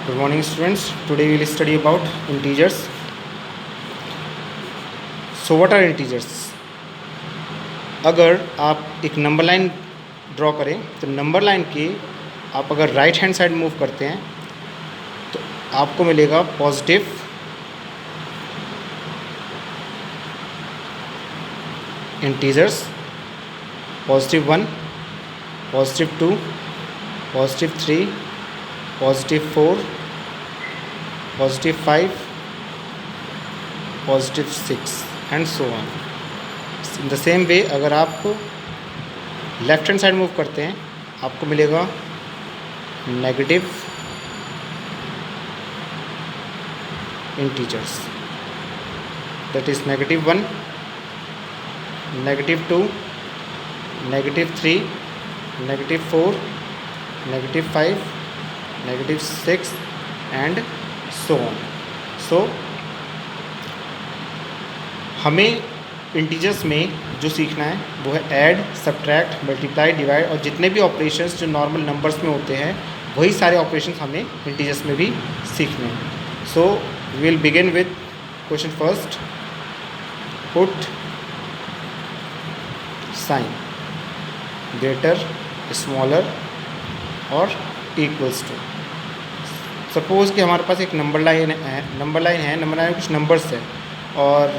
Good morning students. Today we will study about integers. So what are integers? अगर आप एक number line draw करें तो number line के आप अगर राइट हैंड साइड मूव करते हैं तो आपको मिलेगा positive integers, +1, +2, +3, +4, +5, +6 and so on. In the same way अगर आप लेफ्ट हैंड साइड मूव करते हैं आपको मिलेगा negative integers, that is -1, -2, -3, -4, -5, -6 and so on. So हमें इंटीजर्स में जो सीखना है वो है ऐड, सब्ट्रैक्ट, मल्टीप्लाई, डिवाइड और जितने भी ऑपरेशंस जो नॉर्मल नंबर्स में होते हैं वही सारे ऑपरेशंस हमें इंटीजर्स में भी सीखने हैं. So we will begin with question first. Put sign greater, smaller और इक्वल्स टू. सपोज़ कि हमारे पास एक नंबर लाइन में कुछ नंबर्स हैं और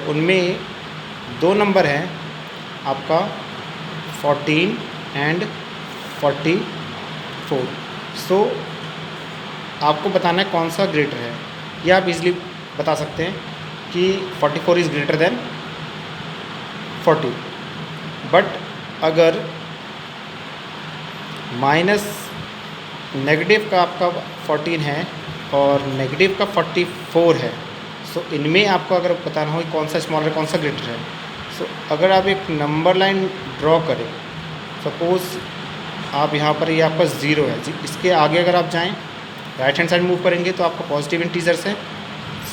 उनमें दो नंबर हैं आपका 14 एंड 44. सो आपको बताना है कौन सा ग्रेटर है. ये आप इजीली बता सकते हैं कि 44 इज़ ग्रेटर देन 40. बट अगर माइनस नेगेटिव का आपका 14 है और नेगेटिव का 44 है, सो इनमें आपको अगर बताना हो कौन सा स्मॉलर कौन सा ग्रेटर है. सो अगर आप एक नंबर लाइन ड्रॉ करें, सपोज़ आप यहाँ पर ये आपका 0 है, इसके आगे अगर आप जाएं राइट हैंड साइड मूव करेंगे तो आपका पॉजिटिव इंटीजर्स है,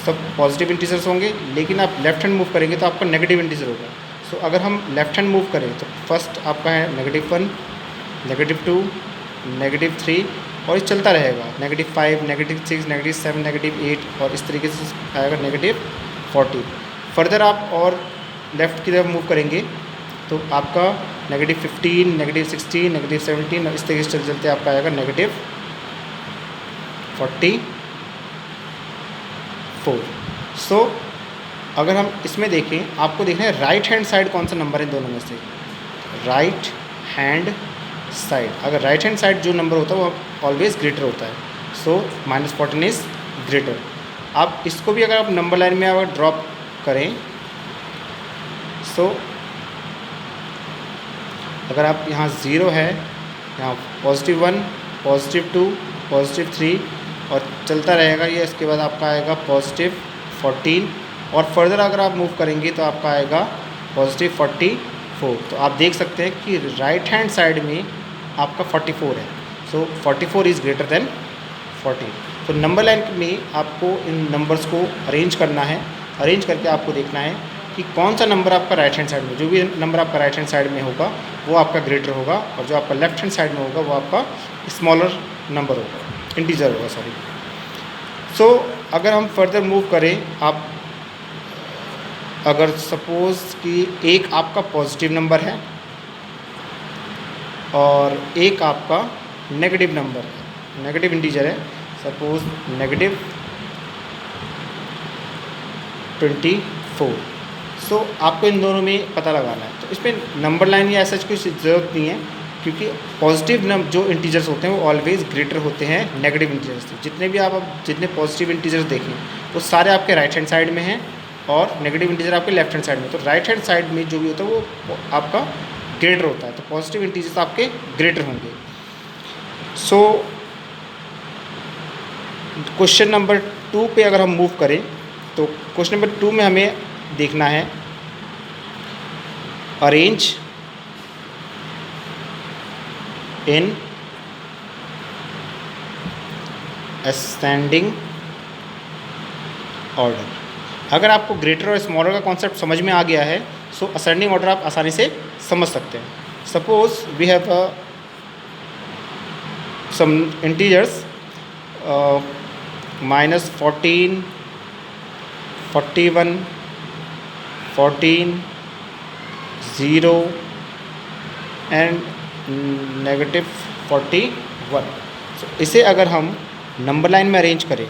सब पॉजिटिव इंटीजर्स होंगे. लेकिन आप लेफ्ट हैंड मूव करेंगे तो आपका नेगेटिव इंटीजर होगा. सो अगर हम लेफ्ट हैंड मूव करें तो फर्स्ट आपका है -1, -2, -3 और ये चलता रहेगा -5, -6, -7, -8 और इस तरीके से आएगा -40. फर्दर आप और लेफ़्ट की तरफ मूव करेंगे तो आपका -15, -16, -17 और इस तरीके से चलते चलते आपका आएगा -44. सो अगर हम इसमें देखें आपको देखना है राइट हैंड साइड कौन सा नंबर है दोनों में से. राइट हैंड साइड, अगर राइट हैंड साइड जो नंबर होता है वो ऑलवेज ग्रेटर होता है. सो -14 इज़ ग्रेटर. आप इसको भी अगर आप नंबर लाइन में अगर ड्रॉप करें, सो अगर आप यहाँ 0 है, यहाँ +1, +2, +3 और चलता रहेगा ये. इसके बाद आपका आएगा +14 और फर्दर अगर आप मूव करेंगे तो आपका आएगा +44. तो आप देख सकते हैं कि राइट हैंड साइड में आपका 44 है. सो 44 इज़ ग्रेटर देन 40. तो नंबर लाइन में आपको इन नंबर्स को अरेंज करना है. अरेंज करके आपको देखना है कि कौन सा नंबर आपका राइट हैंड साइड में, जो भी नंबर आपका राइट हैंड साइड में होगा वो आपका ग्रेटर होगा और जो आपका लेफ्ट हैंड साइड में होगा वो आपका स्मॉलर नंबर होगा, इंटीजर होगा, सॉरी. सो अगर हम फर्दर मूव करें, आप अगर सपोज़ कि एक आपका पॉजिटिव नंबर है और एक आपका नेगेटिव नंबर है, नेगेटिव इंटीजर है, सपोज़ -24. सो आपको इन दोनों में पता लगाना है. तो इसमें नंबर लाइन या ऐसा कुछ ज़रूरत नहीं है क्योंकि पॉजिटिव जो इंटीजर्स होते हैं वो ऑलवेज ग्रेटर होते हैं नेगेटिव इंटीजर्स से. जितने भी आप जितने पॉजिटिव इंटीजर्स देखें वो सारे आपके राइट हैंड साइड में हैं और नेगेटिव इंटीजर आपके लेफ्ट हैंड साइड में. तो राइट हैंड साइड में जो भी होता है वो आपका ग्रेटर होता है. तो पॉजिटिव इंटीजर्स आपके ग्रेटर होंगे. सो क्वेश्चन नंबर 2 पे अगर हम मूव करें तो क्वेश्चन नंबर 2 में हमें देखना है अरेंज इन असेंडिंग ऑर्डर. अगर आपको ग्रेटर और स्मॉलर का कॉन्सेप्ट समझ में आ गया है सो असेंडिंग ऑर्डर आप आसानी से समझ सकते हैं. Suppose we have some integers -14, 41, 14, 0 and -41। So इसे अगर हम नंबर लाइन में अरेंज करें,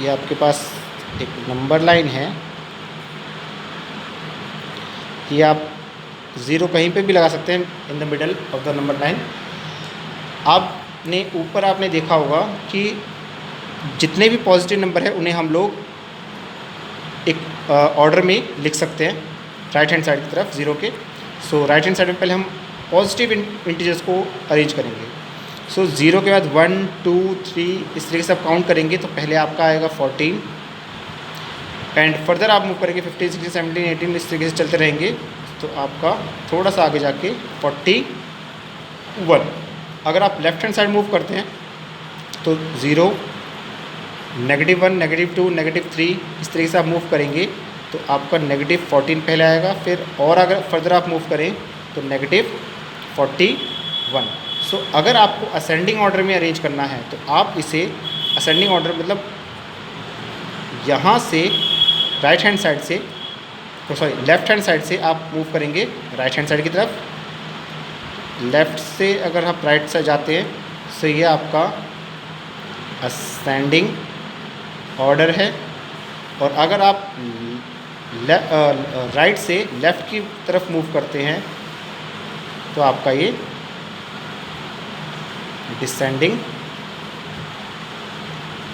ये आपके पास एक नंबर लाइन है, ये आप 0 कहीं पे भी लगा सकते हैं in the middle of the number line. आपने ऊपर आपने देखा होगा कि जितने भी पॉजिटिव नंबर है उन्हें हम लोग एक ऑर्डर में लिख सकते हैं राइट हैंड साइड की तरफ 0 के। सो राइट हैंड साइड में पहले हम पॉजिटिव इंटीजर्स को अरेंज करेंगे। सो 0 के बाद 1 2 3 इस तरीके से आप काउंट करेंगे तो पहले आपका आएगा 14 एंड फर्दर आप मूव करेंगे 15 16 17 18 इस तरीके से चलते रहेंगे तो आपका थोड़ा सा आगे जाके 41। अगर आप लेफ्ट हैंड साइड मूव करते हैं तो 0 -1 -2 -3 इस तरीके से आप मूव करेंगे तो आपका -14 पहले आएगा, फिर और अगर फर्दर आप मूव करें तो -41। सो अगर आपको असेंडिंग ऑर्डर में अरेंज करना है तो आप इसे असेंडिंग ऑर्डर मतलब यहाँ से राइट हैंड साइड से लेफ्ट हैंड साइड से आप मूव करेंगे राइट हैंड साइड की तरफ। लेफ़्ट से अगर आप राइट से जाते हैं तो ये आपका असेंडिंग ऑर्डर है, और अगर आप राइट से लेफ़्ट की तरफ मूव करते हैं तो आपका ये डिसेंडिंग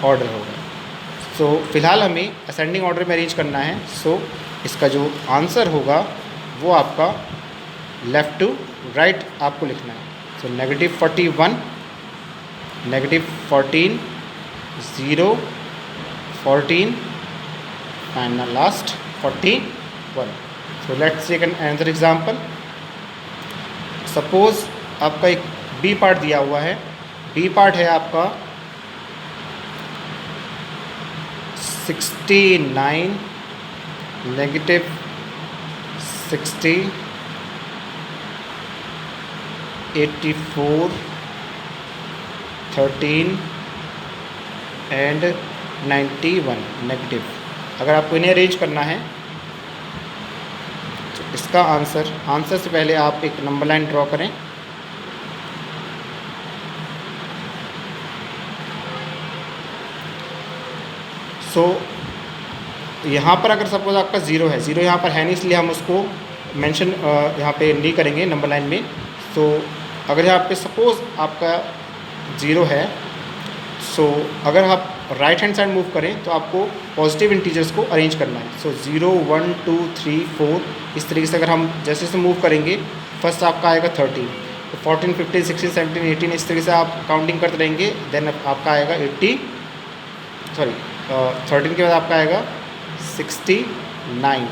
ऑर्डर होगा। सो फिलहाल हमें असेंडिंग ऑर्डर में अरेंज करना है। सो इसका जो आंसर होगा वो आपका लेफ़्ट टू राइट आपको लिखना है। सो -41, -14, 0, 14 and last 41। So let's take another example। Suppose आपका एक बी पार्ट दिया हुआ है। बी पार्ट है आपका 69, -60, 84, 13 एंड 91 नेगेटिव। अगर आपको इन्हें अरेंज करना है तो इसका आंसर से पहले आप एक नंबर लाइन ड्रॉ करें। सो यहाँ पर अगर सपोज आपका 0 है, 0 यहाँ पर है नहीं इसलिए हम उसको मेंशन यहाँ पे नहीं करेंगे नंबर लाइन में। सो अगर यहाँ पे सपोज आपका 0 है, सो अगर आप राइट हैंड साइड मूव करें तो आपको पॉजिटिव इंटीजर्स को अरेंज करना है। सो 0 1 2 3 4 इस तरीके से अगर हम जैसे जैसे मूव करेंगे फर्स्ट आपका आएगा 13, तो 14 15 16 17 18 इस तरीके से आप काउंटिंग करते रहेंगे। देन आपका आएगा 13 के बाद आपका आएगा 69।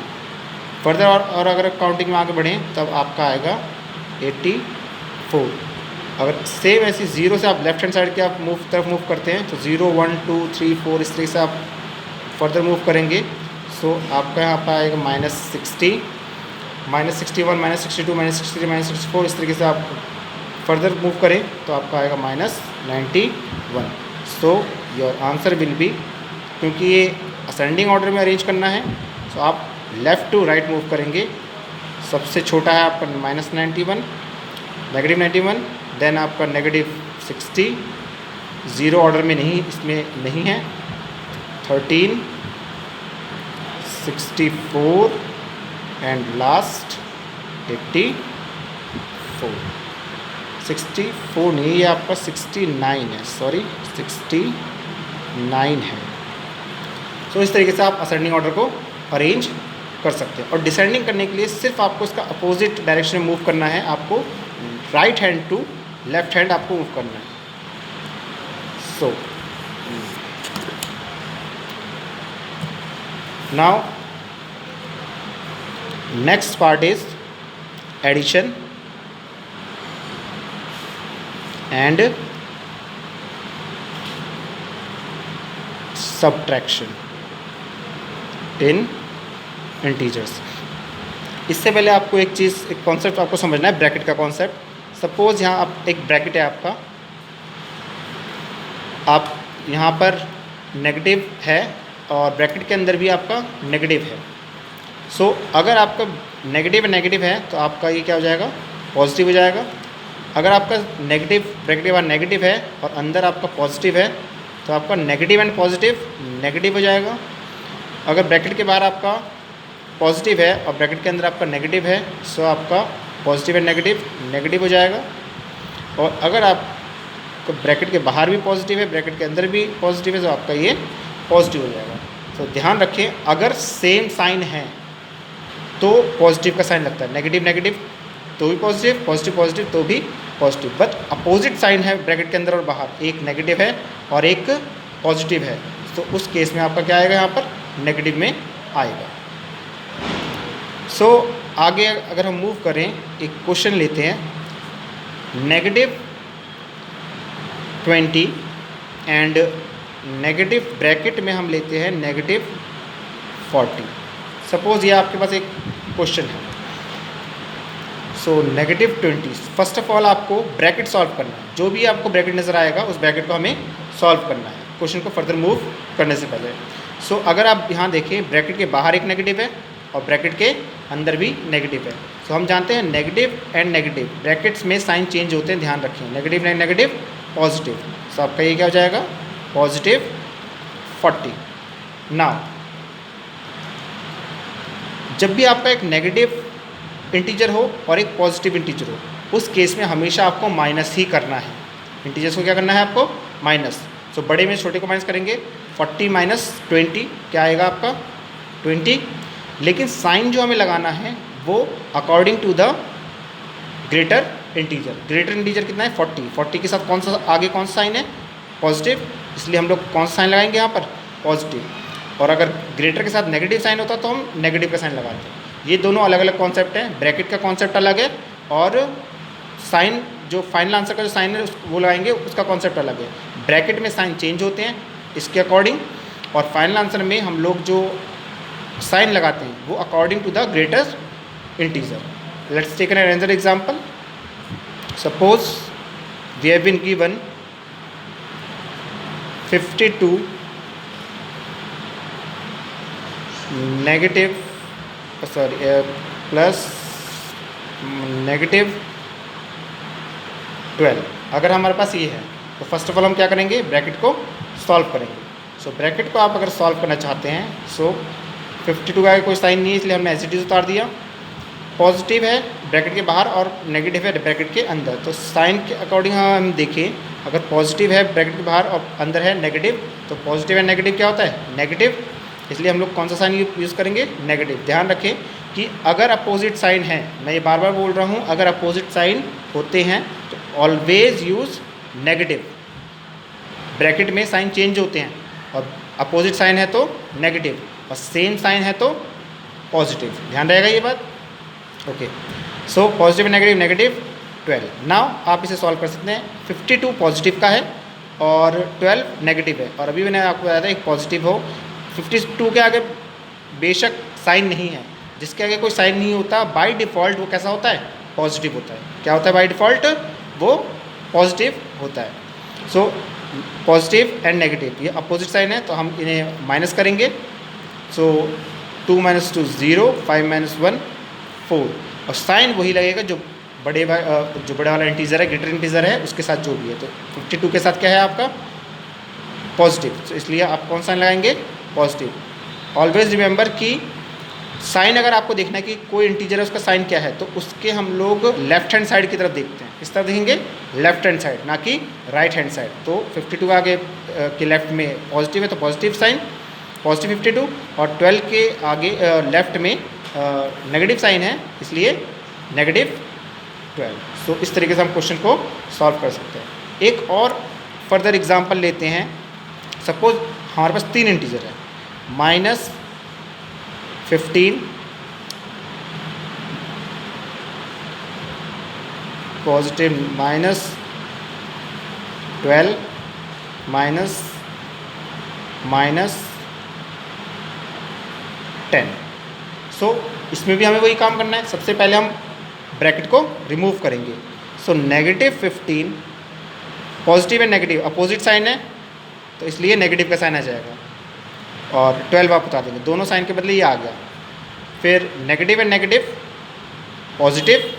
फर्दर और अगर काउंटिंग में आगे बढ़ें तब आपका आएगा 84। अगर सेम ऐसी 0 से आप लेफ्ट हैंड साइड की आप तरफ मूव करते हैं तो 0 1 2 3 4 इस तरीके से आप फर्दर मूव करेंगे। सो आपका यहाँ पर आएगा -60, -61, -62, -63, -64 इस तरीके से आप फर्दर मूव करें तो आपका आएगा -91। So your answer will be, क्योंकि ये असेंडिंग ऑर्डर में अरेंज करना है तो आप लेफ़्ट टू राइट मूव करेंगे। सबसे छोटा है आपका -91, -91, देन आपका -60, 0 ऑर्डर में नहीं, इसमें नहीं है, 13, 64 एंड लास्ट 84। 64 नहीं, ये आपका 69 है, सॉरी 69 है। सो इस तरीके से आप असेंडिंग ऑर्डर को अरेंज कर सकते हैं। और डिसेंडिंग करने के लिए सिर्फ आपको इसका अपोजिट डायरेक्शन में मूव करना है। आपको right hand to left hand आपको मूव करना है। So now next part is addition and subtraction in integers. इससे पहले आपको एक कॉन्सेप्ट आपको समझना है, ब्रैकेट का कॉन्सेप्ट। सपोज यहाँ आप एक ब्रैकेट है आपका आप यहाँ पर नेगेटिव है और ब्रैकेट के अंदर भी आपका नेगेटिव है। सो अगर आपका नेगेटिव है तो आपका ये क्या हो जाएगा, पॉजिटिव हो जाएगा। अगर आपका नेगेटिव ब्रैकेट के बाद नेगेटिव है और अंदर आपका पॉजिटिव है तो आपका नेगेटिव एंड पॉजिटिव नेगेटिव हो जाएगा। अगर ब्रैकेट के बाहर आपका पॉजिटिव है और ब्रैकेट के अंदर आपका नेगेटिव है सो आपका पॉजिटिव एंड नेगेटिव नेगेटिव हो जाएगा। और अगर आप ब्रैकेट के बाहर भी पॉजिटिव है, ब्रैकेट के अंदर भी पॉजिटिव है तो आपका ये पॉजिटिव हो जाएगा। तो ध्यान रखें, अगर सेम साइन है तो पॉजिटिव का साइन लगता है, नेगेटिव नेगेटिव तो भी पॉजिटिव, पॉजिटिव पॉजिटिव तो भी पॉजिटिव। बट अपोजिट साइन है ब्रैकेट के अंदर और बाहर, एक नेगेटिव है और एक पॉजिटिव है, तो उस केस में आपका क्या आएगा, यहाँ पर नेगेटिव में आएगा। सो आगे अगर हम मूव करें, एक क्वेश्चन लेते हैं, नेगेटिव 20 एंड नेगेटिव ब्रैकेट में हम लेते हैं नेगेटिव 40। सपोज़ ये आपके पास एक क्वेश्चन है। So negative 20, first of all आपको ब्रैकेट सॉल्व करना है। जो भी आपको ब्रैकेट नज़र आएगा उस ब्रैकेट को हमें सॉल्व करना है क्वेश्चन को फर्दर मूव करने से पहले। सो अगर आप यहाँ देखें, ब्रैकेट के बाहर एक नेगेटिव है और ब्रैकेट के अंदर भी नेगेटिव है। सो हम जानते हैं नेगेटिव एंड नेगेटिव ब्रैकेट्स में साइन चेंज होते हैं, ध्यान रखें, नेगेटिव एंड नेगेटिव पॉजिटिव। सो आपका ये क्या हो जाएगा, पॉजिटिव 40। नाउ जब भी आपका एक नेगेटिव इंटीजर हो और एक पॉजिटिव इंटीजर हो, उस केस में हमेशा आपको माइनस ही करना है। इंटीजर्स को क्या करना है आपको, माइनस। सो बड़े में छोटे को माइनस करेंगे, 40 माइनस 20 क्या आएगा आपका 20। लेकिन साइन जो हमें लगाना है वो according to the greater integer. Greater integer कितना है 40, 40 के साथ कौन सा आगे कौन सा साइन है, पॉजिटिव, इसलिए हम लोग कौन सा साइन लगाएंगे यहाँ पर, पॉजिटिव। और अगर ग्रेटर के साथ नेगेटिव साइन होता तो हम नेगेटिव का साइन लगाते हैं। ये दोनों अलग अलग कॉन्सेप्ट हैं, ब्रैकेट का कॉन्सेप्ट अलग है और साइन जो फाइनल आंसर का जो साइन है वो लगाएंगे उसका कॉन्सेप्ट अलग है। ब्रैकेट में साइन चेंज होते हैं इसके अकॉर्डिंग, और फाइनल आंसर में हम लोग जो साइन लगाते हैं वो according to the greatest integer. Let's take an another example. Suppose we have been given 52 negative plus negative 12। अगर हमारे पास ये है तो फर्स्ट ऑफ ऑल हम क्या करेंगे, ब्रैकेट को सॉल्व करेंगे। सो ब्रैकेट को आप अगर सॉल्व करना चाहते हैं, सो 52 का कोई साइन नहीं है इसलिए हमने एज इट इज उतार दिया। पॉजिटिव है ब्रैकेट के बाहर और नेगेटिव है ब्रैकेट के अंदर, तो साइन के अकॉर्डिंग हम देखें, अगर पॉजिटिव है ब्रैकेट के बाहर और अंदर है नेगेटिव, तो पॉजिटिव एंड नेगेटिव क्या होता है, नेगेटिव, इसलिए हम लोग कौन सा साइन यूज़ करेंगे, नेगेटिव। ध्यान रखें कि अगर अपोजिट साइन है, मैं ये बार बार बोल रहा हूँ, अगर अपोजिट साइन होते हैं तो ऑलवेज यूज़ नेगेटिव। ब्रैकेट में साइन चेंज होते हैं और अपोजिट साइन है तो नेगेटिव और सेम साइन है तो पॉजिटिव, ध्यान रहेगा ये बात। Okay, so positive negative negative 12। Now आप इसे सॉल्व कर सकते हैं। 52 पॉजिटिव का है और 12 नेगेटिव है, और अभी मैंने आपको बताया था एक पॉजिटिव हो। 52 के आगे बेशक साइन नहीं है, जिसके आगे कोई साइन नहीं होता बाय डिफ़ॉल्ट वो कैसा होता है, पॉजिटिव होता है। क्या होता है बाय डिफ़ॉल्ट, वो पॉजिटिव होता है। सो पॉजिटिव एंड नेगेटिव ये अपोजिट साइन है तो हम इन्हें माइनस करेंगे। सो 2 - 2 0, 5 - 1 4, और साइन वही लगेगा जो बड़े वाला इंटीजर है, ग्रेटर इंटीजर है उसके साथ जो भी है। तो 52 के साथ क्या है आपका, पॉजिटिव, तो इसलिए आप कौन साइन लगाएंगे, पॉजिटिव। ऑलवेज रिमेंबर कि साइन अगर आपको देखना है कि कोई इंटीजर है उसका साइन क्या है, तो उसके हम लोग लेफ्ट हैंड साइड की तरफ देखते हैं। इस तरफ देखेंगे लेफ्ट हैंड साइड, ना कि राइट हैंड साइड। तो 52 के आगे के लेफ्ट में पॉजिटिव है तो पॉजिटिव साइन, पॉजिटिव 52, और 12 के आगे लेफ्ट में नेगेटिव साइन है इसलिए नेगेटिव 12। सो इस तरीके से हम क्वेश्चन को सॉल्व कर सकते हैं। एक और फर्दर एग्जांपल लेते हैं। सपोज हमारे पास 3 इंटीजर है, -15 पॉजिटिव -12 -10। सो इसमें भी हमें वही काम करना है। सबसे पहले हम ब्रैकेट को रिमूव करेंगे। So -15 positive and negative opposite sign है, तो इसलिए नेगेटिव का साइन आ जाएगा और 12 आप बता देंगे, दोनों साइन के बदले ये आ गया। फिर नेगेटिव एंड नेगेटिव, पॉजिटिव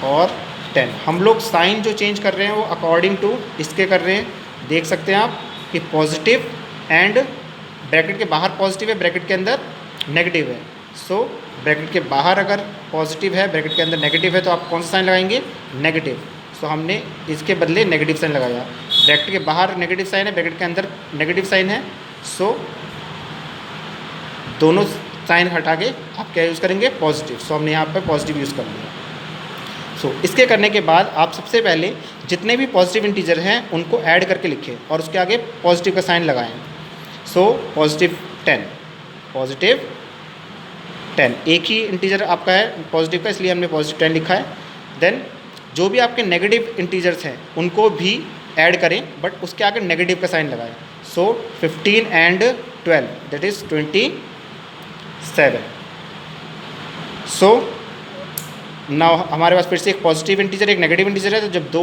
और 10। हम लोग साइन जो चेंज कर रहे हैं वो अकॉर्डिंग टू इसके कर रहे हैं, देख सकते हैं आप कि पॉजिटिव एंड ब्रैकेट के बाहर पॉजिटिव है, ब्रैकेट के अंदर नेगेटिव है। सो ब्रैकेट के बाहर अगर पॉजिटिव है, ब्रैकेट के अंदर नेगेटिव है, तो आप कौन सा साइन लगाएंगे? नेगेटिव। सो हमने इसके बदले नेगेटिव साइन लगाया। ब्रैकेट के बाहर नेगेटिव साइन है, ब्रैकेट के अंदर नेगेटिव साइन है, सो दोनों साइन हटा के आप क्या यूज़ करेंगे? पॉजिटिव। सो हमने यहाँ पर पॉजिटिव यूज़ कर लिया। सो इसके करने के बाद आप सबसे पहले जितने भी पॉजिटिव इंटीजर हैं उनको ऐड करके लिखें और उसके आगे पॉजिटिव का साइन लगाएं। सो पॉजिटिव 10, पॉजिटिव 10, एक ही इंटीजर आपका है पॉजिटिव का, इसलिए हमने पॉजिटिव 10 लिखा है। देन जो भी आपके नेगेटिव इंटीजर्स हैं उनको भी ऐड करें, बट उसके आगे नेगेटिव का साइन लगाएं। सो 15 and 12 that is 27। So now हमारे पास फिर से एक पॉजिटिव इंटीजर एक नेगेटिव इंटीजर है, तो जब दो